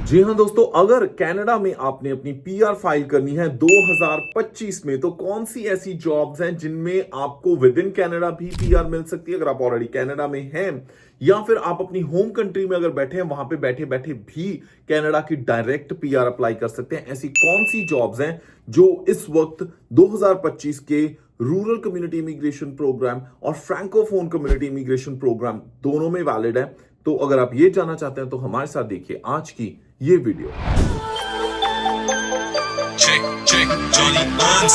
जी हाँ दोस्तों, अगर कनाडा में आपने अपनी पीआर फाइल करनी है 2025 में, तो कौन सी ऐसी जॉब्स हैं जिनमें आपको विद इन कनाडा भी पीआर मिल सकती है अगर आप ऑलरेडी कनाडा में हैं, या फिर आप अपनी होम कंट्री में अगर बैठे हैं, वहां पे बैठे बैठे भी कनाडा की डायरेक्ट पीआर अप्लाई कर सकते हैं। ऐसी कौन सी जॉब्स हैं जो इस वक्त 2025 के रूरल कम्युनिटी इमिग्रेशन प्रोग्राम और फ्रैंकोफोन कम्युनिटी इमिग्रेशन प्रोग्राम दोनों में वैलिड है? तो अगर आप ये जानना चाहते हैं तो हमारे साथ देखिए आज की ये वीडियो। check Johnny Buns.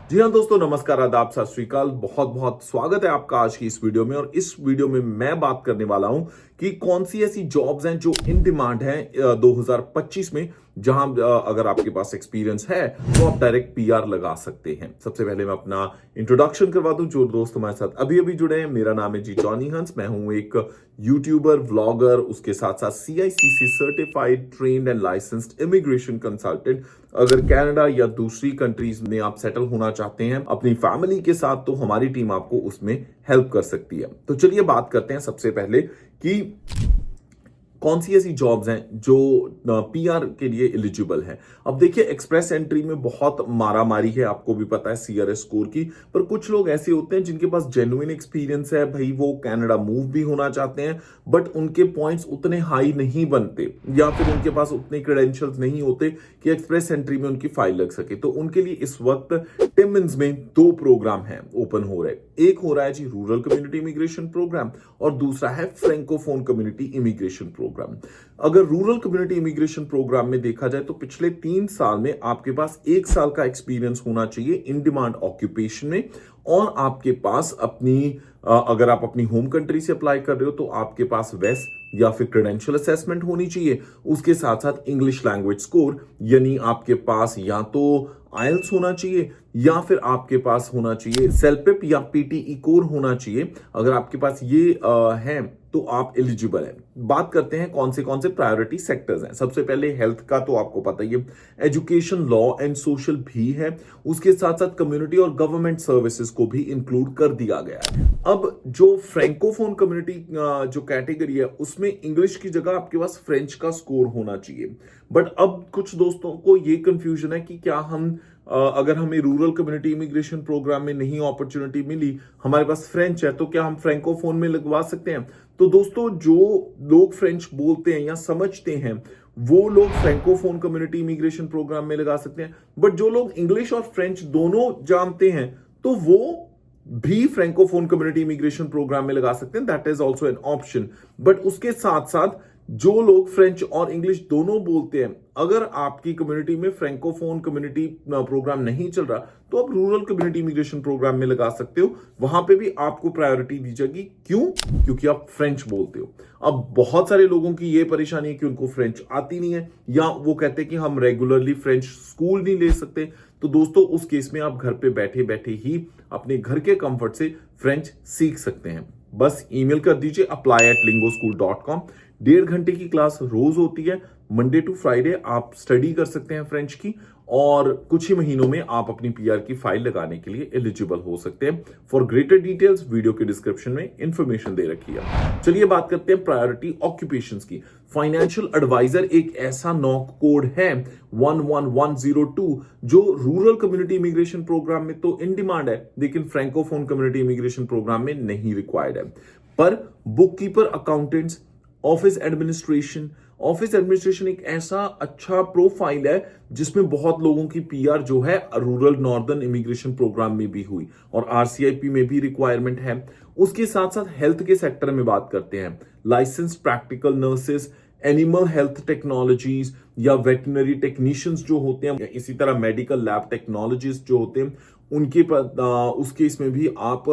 जी हाँ दोस्तों, नमस्कार, आदाब, सत श्री अकाल, बहुत बहुत स्वागत है आपका आज की इस वीडियो में। और इस वीडियो में मैं बात करने वाला हूं कि कौन सी ऐसी जॉब्स हैं जो इन डिमांड हैं 2025 में, जहां अगर आपके पास एक्सपीरियंस है तो आप डायरेक्ट पीआर लगा सकते हैं। सबसे पहले मैं अपना इंट्रोडक्शन करवा दूं। जो दोस्त हमारे साथ अभी अभी जुड़े हैं, मेरा नाम है जी जॉनी हंस। मैं हूं एक यूट्यूबर, व्लॉगर, उसके साथ साथ CICC certified trained and licensed immigration consultant. अगर कनाडा या दूसरी कंट्रीज में आप सेटल होना चाहते हैं अपनी फैमिली के साथ, तो हमारी टीम आपको उसमें हेल्प कर सकती है। तो चलिए बात करते हैं सबसे पहले कि कौन सी ऐसी जॉब्स हैं जो पीआर के लिए एलिजिबल हैं। अब देखिए, एक्सप्रेस एंट्री में बहुत मारामारी है, आपको भी पता है CRS स्कोर की। पर कुछ लोग ऐसे होते हैं जिनके पास जेन्युइन एक्सपीरियंस है, भाई वो कनाडा मूव भी होना चाहते हैं, बट उनके पॉइंट्स उतने हाई नहीं बनते, या फिर उनके पास उतने क्रेडेंशियल्स नहीं होते कि एक्सप्रेस एंट्री में उनकी फाइल लग सके। तो उनके लिए इस वक्त टिमिन्स में 2 प्रोग्राम हैं ओपन हो रहे। एक हो रहा है जी रूरल कम्युनिटी इमिग्रेशन प्रोग्राम, और दूसरा है फ्रैंकोफोन कम्युनिटी इमिग्रेशन प्रोग्राम। अगर रूरल कम्युनिटी इमिग्रेशन प्रोग्राम में देखा जाए तो पिछले 3 साल में आपके पास 1 साल का एक्सपीरियंस होना चाहिए इन डिमांड ऑक्यूपेशन में, और आपके पास अपनी अगर आप अपनी होम कंट्री से अप्लाई कर रहे हो तो आपके पास वेस या फिर क्रेडेंशियल असेसमेंट होनी चाहिए। उसके साथ साथ इंग्लिश लैंग्वेज स्कोर, यानी आपके पास या तो आइल्स होना चाहिए या फिर आपके पास होना चाहिए सेल्पिप या PTE कोर होना चाहिए। अगर आपके पास ये है तो आप एलिजिबल हैं। बात करते हैं कौन से प्रायोरिटी सेक्टर्स हैं। सबसे पहले हेल्थ का तो आपको पता ही है, एजुकेशन, लॉ एंड सोशल भी है, उसके साथ साथ कम्युनिटी और गवर्नमेंट सर्विसेज को भी इंक्लूड कर दिया गया है। अब जो फ्रैंकोफोन कम्युनिटी जो कैटेगरी है, उसमें इंग्लिश की जगह आपके पास फ्रेंच का स्कोर होना चाहिए। बट अब कुछ दोस्तों को ये कंफ्यूजन है कि क्या हम अगर हमें रूरल कम्युनिटी इमिग्रेशन प्रोग्राम में नहीं अपॉर्चुनिटी मिली, हमारे पास फ्रेंच है, तो क्या हम फ्रैंकोफोन में लगवा सकते हैं? तो दोस्तों, जो लोग फ्रेंच बोलते हैं या समझते हैं वो लोग फ्रैंकोफोन कम्युनिटी इमिग्रेशन प्रोग्राम में लगा सकते हैं। बट जो लोग इंग्लिश और फ्रेंच दोनों जानते हैं तो वो भी फ्रैंकोफोन कम्युनिटी इमिग्रेशन प्रोग्राम में लगा सकते हैं। That is also an option. But उसके साथ साथ जो लोग फ्रेंच और इंग्लिश दोनों बोलते हैं, अगर आपकी कम्युनिटी में फ्रैंकोफोन कम्युनिटी प्रोग्राम नहीं चल रहा तो आप रूरल कम्युनिटी इमिग्रेशन प्रोग्राम में लगा सकते हो। वहां पे भी आपको प्रायोरिटी दी जाएगी। क्यों? क्योंकि आप फ्रेंच बोलते हो। अब बहुत सारे लोगों की ये परेशानी है कि उनको फ्रेंच आती नहीं है, या वो कहते हैं कि हम रेगुलरली फ्रेंच स्कूल नहीं ले सकते। तो दोस्तों, उस केस में आप घर पे बैठे बैठे ही अपने घर के कंफर्ट से फ्रेंच सीख सकते हैं। बस ईमेल कर दीजिए apply@lingoschool.com। 1.5 घंटे की क्लास रोज होती है, मंडे टू फ्राइडे आप स्टडी कर सकते हैं फ्रेंच की, और कुछ ही महीनों में आप अपनी पीआर की फाइल लगाने के लिए एलिजिबल हो सकते हैं। फॉर ग्रेटर डिटेल्स वीडियो के डिस्क्रिप्शन में इंफॉर्मेशन दे रखी है। चलिए बात करते हैं प्रायोरिटी ऑक्यूपेशंस की। फाइनेंशियल एडवाइजर एक ऐसा नॉक कोड है 11102 जो रूरल कम्युनिटी इमिग्रेशन प्रोग्राम में तो इन डिमांड है, लेकिन फ्रैंकोफोन कम्युनिटी इमिग्रेशन प्रोग्राम में नहीं रिक्वायर्ड है। पर book keeper, accountants, office administration एक ऐसा अच्छा प्रोफाइल है जिसमें बहुत लोगों की पीआर जो है रूरल नॉर्दर्न इमिग्रेशन प्रोग्राम में भी हुई, और RCIP में भी रिक्वायरमेंट है। उसके साथ साथ हेल्थ के सेक्टर में बात करते हैं, license practical nurses, animal health technologies या वेटनरी टेक्नीशियंस जो होते हैं, इसी तरह मेडिकल लैब टेक्नोलॉजिस्ट जो होते हैं, उनके उस केस में भी आप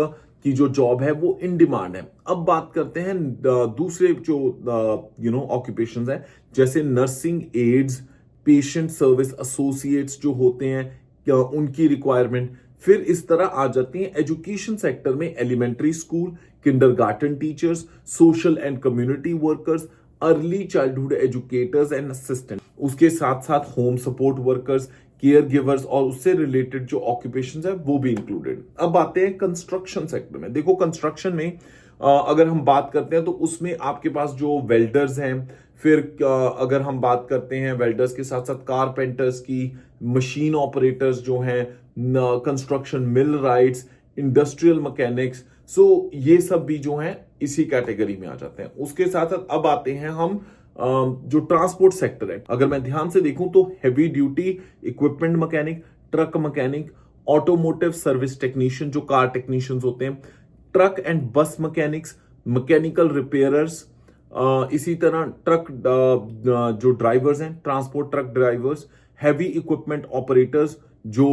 की जो जॉब है वो इन डिमांड है। अब बात करते हैं दूसरे जो ऑक्यूपेशंस हैं, जैसे nursing aids, patient service associates जो होते हैं, उनकी रिक्वायरमेंट। फिर इस तरह आ जाती है एजुकेशन सेक्टर में elementary school, kindergarten teachers, social and community workers, early childhood educators and assistant. उसके साथ साथ home support workers, care givers और उससे रिलेटेड जो ऑक्यूपेशंस है वो भी इंक्लूडेड। अब आते हैं कंस्ट्रक्शन सेक्टर में। देखो, कंस्ट्रक्शन में अगर हम बात करते हैं तो उसमें आपके पास जो वेल्डर्स हैं, फिर अगर हम बात करते हैं वेल्डर्स के साथ साथ कारपेंटर्स की, मशीन ऑपरेटर्स जो हैं, कंस्ट्रक्शन मिल राइट्स, इंडस्ट्रियल मैकेनिक्स, सो ये सब भी जो हैं इसी कैटेगरी में आ जाते हैं। उसके साथ साथ अब आते हैं हम जो ट्रांसपोर्ट सेक्टर है, अगर मैं ध्यान से देखूं तो heavy duty equipment mechanic, truck mechanic, automotive service technician जो कार टेक्नीशियंस होते हैं, ट्रक एंड बस मैकेनिक्स, मैकेनिकल रिपेयरर्स, इसी तरह ट्रक जो ड्राइवर्स हैं, transport truck drivers, heavy equipment operators जो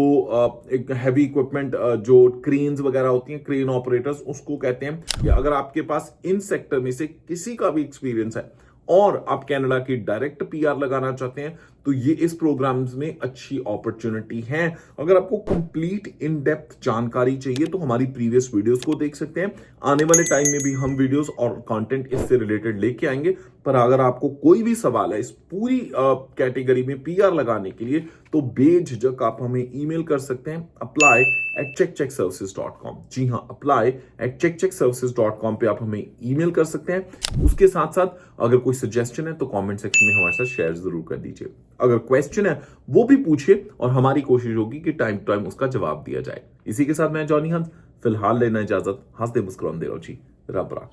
एक हैवी इक्विपमेंट जो क्रेन्स वगैरह होती हैं, क्रेन ऑपरेटर्स उसको कहते हैं। या अगर आपके पास इन सेक्टर में से किसी का भी एक्सपीरियंस है और आप कनाडा की डायरेक्ट पीआर लगाना चाहते हैं तो ये इस प्रोग्राम्स में अच्छी अपॉर्चुनिटी है। अगर आपको कंप्लीट इन डेप्थ जानकारी चाहिए तो हमारी प्रीवियस वीडियोस को देख सकते हैं। आने वाले टाइम में भी हम वीडियोस और कंटेंट इससे रिलेटेड लेके आएंगे। पर अगर आपको कोई भी सवाल है इस पूरी कैटेगरी में पीआर लगाने के लिए तो बेझिझक आप हमें ईमेल कर सकते हैं apply@checkcheckservices.com। जी हाँ, apply@checkcheckservices.com पे आप हमें ईमेल कर सकते हैं। उसके साथ साथ अगर कोई सजेशन है तो कमेंट सेक्शन में हमारे साथ शेयर जरूर कर दीजिए। अगर क्वेश्चन है वो भी पूछिए और हमारी कोशिश होगी कि टाइम टू टाइम उसका जवाब दिया जाए। इसी के साथ मैं जॉनी हंस फिलहाल लेना इजाजत। हंसते मुस्कुराते रहो जी। रब राख।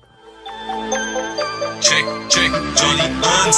Check, check, Johnny Hans.